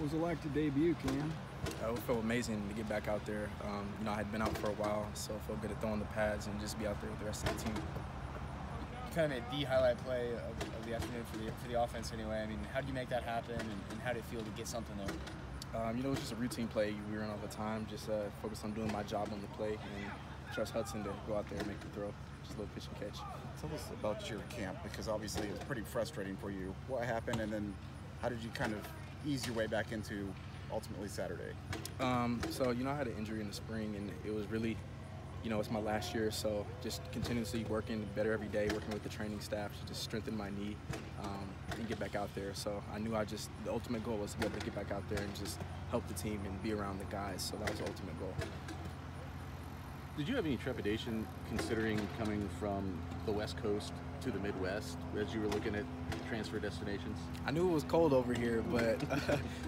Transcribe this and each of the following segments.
What was it like to debut, Cam? It felt amazing to get back out there. I had been out for a while, so it felt good at throwing the pads and just be out there with the rest of the team. You kind of made the highlight play of the afternoon for the offense anyway. I mean, how did you make that happen, and how did it feel to get something there? It was just a routine play we were in all the time, just focused on doing my job on the play and trust Hudson to go out there and make the throw. Just a little pitch and catch. Tell us about your camp, because obviously it was pretty frustrating for you. What happened, and then how did you kind of ease your way back into ultimately Saturday? I had an injury in the spring, and it was really, it's my last year, so just continuously working better every day, working with the training staff to just strengthen my knee and get back out there. So I knew the ultimate goal was to be able to get back out there and just help the team and be around the guys. So that was the ultimate goal. Did you have any trepidation considering coming from the West Coast to the Midwest as you were looking at transfer destinations? I knew it was cold over here, but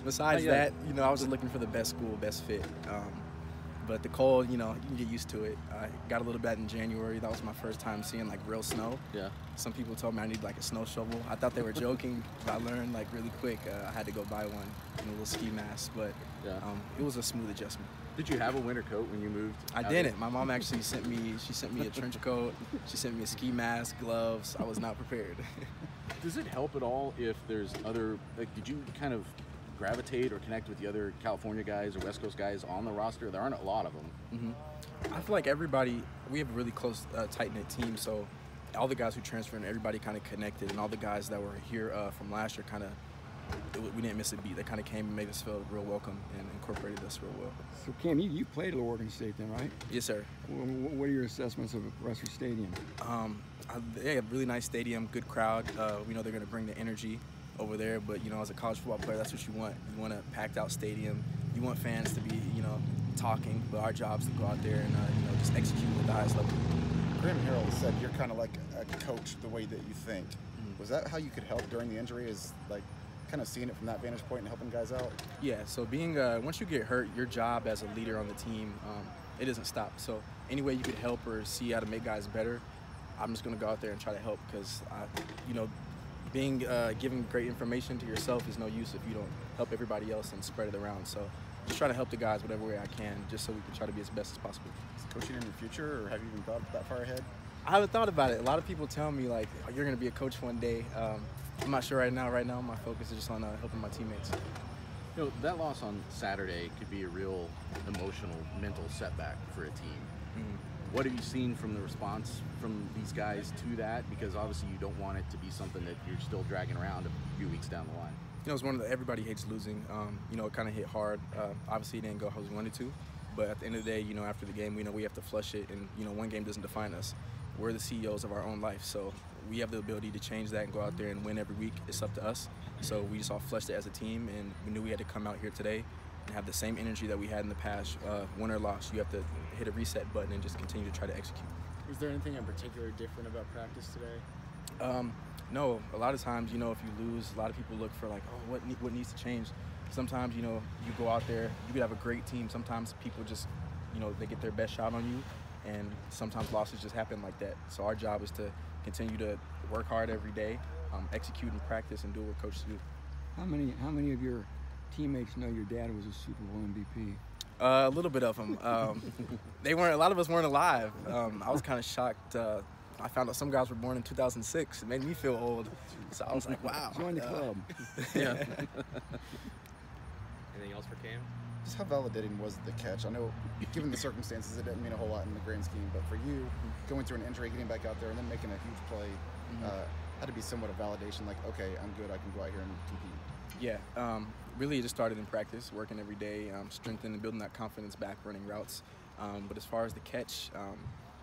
besides that, I was just looking for the best school, best fit. But the cold, you can get used to it. I got a little bit in January. That was my first time seeing real snow. Yeah. Some people told me I need a snow shovel. I thought they were joking, but I learned really quick. I had to go buy one and a little ski mask, but it was a smooth adjustment. Did you have a winter coat when you moved? I didn't. My mom actually sent me a trench coat. She sent me a ski mask, gloves. I was not prepared. Does it help at all if there's other, did you kind of gravitate or connect with the other California guys or West Coast guys on the roster? There aren't a lot of them. I feel like we have a really close, tight-knit team, so all the guys who transferred and everybody kind of connected, and all the guys that were here from last year we didn't miss a beat. They kind of came and made us feel real welcome and incorporated us real well. So Cam, you played at Oregon State then, right? Yes, sir. What are your assessments of Russell Stadium? They have a really nice stadium, good crowd. We know they're going to bring the energy over there, but as a college football player, that's what you want. You want a packed out stadium. You want fans to be, talking, but our job is to go out there and just execute at the highest level. Graham Harrell said you're kind of like a coach the way that you think. Was that how you could help during the injury, is kind of seeing it from that vantage point and helping guys out? Yeah, so once you get hurt, your job as a leader on the team, it doesn't stop. So any way you could help or see how to make guys better, I'm just going to go out there and try to help, because giving great information to yourself is no use if you don't help everybody else and spread it around. So just try to help the guys whatever way I can, just so we can try to be as best as possible. Is coaching in your future, or have you even thought that far ahead? I haven't thought about it. A lot of people tell me you're going to be a coach one day. I'm not sure right now. Right now, my focus is just on helping my teammates. That loss on Saturday could be a real emotional, mental setback for a team. What have you seen from the response from these guys to that? Because obviously you don't want it to be something that you're still dragging around a few weeks down the line. It's one of everybody hates losing. It kind of hit hard. Obviously it didn't go how we wanted to, but at the end of the day, after the game, we know we have to flush it, and one game doesn't define us. We're the CEOs of our own life, so we have the ability to change that and go out there and win every week. It's up to us. So we just all flushed it as a team, and we knew we had to come out here today and have the same energy that we had in the past. Win or loss, you have to hit a reset button and just continue to try to execute. Was there anything in particular different about practice today? No. A lot of times, if you lose, a lot of people look for what needs to change. Sometimes, you go out there, you could have a great team. Sometimes people just, they get their best shot on you, and sometimes losses just happen like that. So our job is to continue to work hard every day, execute and practice, and do what coaches do. How many of your teammates know your dad was a Super Bowl MVP? A little bit of them. A lot of us weren't alive. I was kind of shocked. I found out some guys were born in 2006. It made me feel old. So I was like, wow. Join the club. Yeah. Anything else for Cam? Just how validating was the catch? I know, given the circumstances, it didn't mean a whole lot in the grand scheme, but for you, going through an injury, getting back out there, and then making a huge play, had to be somewhat of validation, okay, I'm good, I can go out here and compete. Yeah, really it just started in practice, working every day, strengthening and building that confidence back, running routes. But as far as the catch,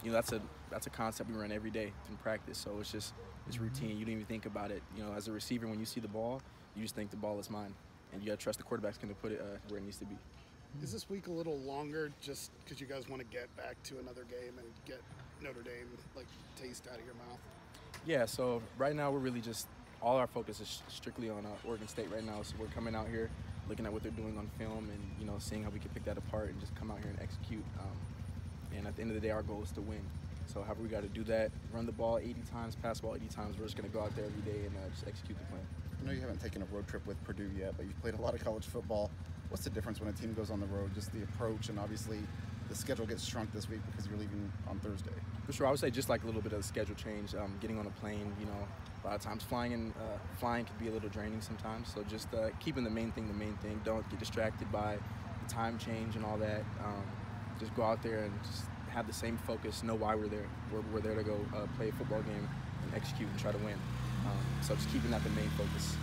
that's a concept we run every day in practice, so it's routine. You don't even think about it. As a receiver, when you see the ball, you just think the ball is mine. And you got to trust the quarterback's going to put it where it needs to be. Is this week a little longer just because you guys want to get back to another game and get Notre Dame, taste out of your mouth? Yeah, so right now we're really all our focus is strictly on Oregon State right now. So we're coming out here, looking at what they're doing on film and, seeing how we can pick that apart and just come out here and execute. And at the end of the day, our goal is to win. So however we got to do that, run the ball 80 times, pass the ball 80 times, we're just going to go out there every day and just execute the plan. I know you haven't taken a road trip with Purdue yet, but you've played a lot of college football. What's the difference when a team goes on the road? Just the approach, and obviously the schedule gets shrunk this week because you're leaving on Thursday. For sure, I would say just like a little bit of a schedule change. Getting on a plane, you know, a lot of times flying can be a little draining sometimes. So just keeping the main thing. Don't get distracted by the time change and all that. Just go out there and just have the same focus. Know why we're there. We're there to go play a football game and execute and try to win. So just keeping that the main focus.